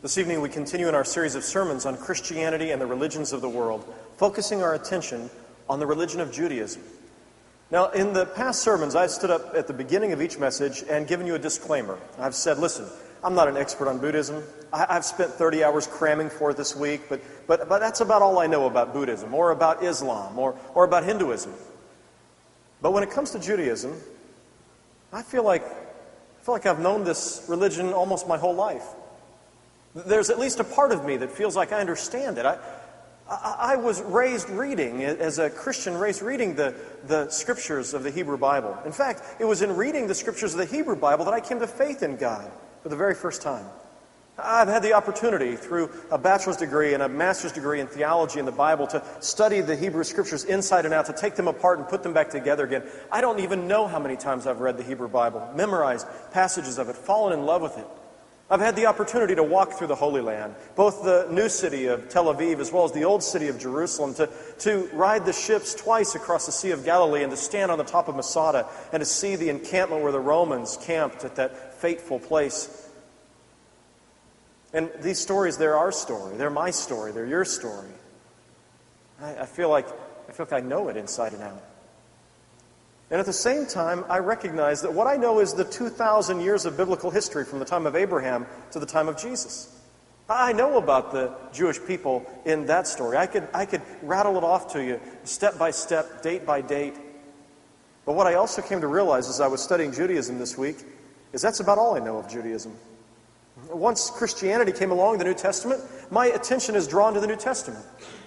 This evening we continue in our series of sermons on Christianity and the religions of the world, focusing our attention on the religion of Judaism. Now, in the past sermons, I've stood up at the beginning of each message and given you a disclaimer. I've said, listen, I'm not an expert on Buddhism. I've spent 30 hours cramming for it this week, but that's about all I know about Buddhism, or about Islam, or about Hinduism. But when it comes to Judaism, I feel like I've known this religion almost my whole life. There's at least a part of me that feels like I understand it. I was raised reading, as a Christian, raised reading the scriptures of the Hebrew Bible. In fact, it was in reading the scriptures of the Hebrew Bible that I came to faith in God for the very first time. I've had the opportunity through a bachelor's degree and a master's degree in theology in the Bible to study the Hebrew scriptures inside and out, to take them apart and put them back together again. I don't even know how many times I've read the Hebrew Bible, memorized passages of it, fallen in love with it. I've had the opportunity to walk through the Holy Land, both the new city of Tel Aviv as well as the old city of Jerusalem, to ride the ships twice across the Sea of Galilee and to stand on the top of Masada and to see the encampment where the Romans camped at that fateful place. And these stories, they're our story. They're my story. They're your story. I feel like I know it inside and out. And at the same time, I recognize that what I know is the 2,000 years of biblical history from the time of Abraham to the time of Jesus. I know about the Jewish people in that story. I could rattle it off to you step by step, date by date. But what I also came to realize as I was studying Judaism this week is that's about all I know of Judaism. Once Christianity came along, the New Testament, my attention is drawn to the New Testament.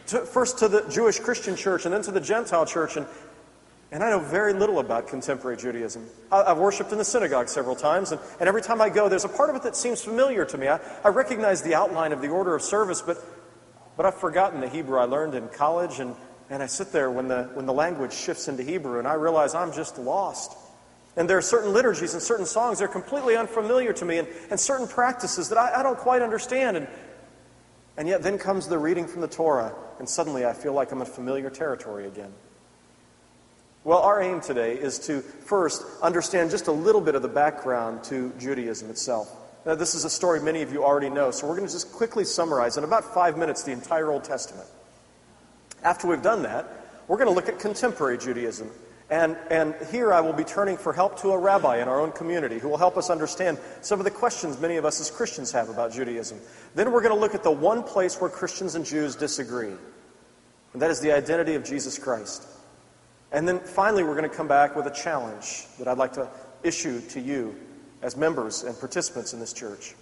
First to the Jewish Christian church and then to the Gentile church, and I know very little about contemporary Judaism. I've worshipped in the synagogue several times, and every time I go, there's a part of it that seems familiar to me. I recognize the outline of the order of service, but I've forgotten the Hebrew I learned in college, and I sit there when the language shifts into Hebrew, and I realize I'm just lost. And there are certain liturgies and certain songs that are completely unfamiliar to me, and certain practices that I don't quite understand. And yet then comes the reading from the Torah, and suddenly I feel like I'm in familiar territory again. Well, our aim today is to first understand just a little bit of the background to Judaism itself. Now, this is a story many of you already know, so we're going to just quickly summarize in about 5 minutes the entire Old Testament. After we've done that, we're going to look at contemporary Judaism. And here I will be turning for help to a rabbi in our own community who will help us understand some of the questions many of us as Christians have about Judaism. Then we're going to look at the one place where Christians and Jews disagree, and that is the identity of Jesus Christ. And then finally, we're going to come back with a challenge that I'd like to issue to you as members and participants in this church.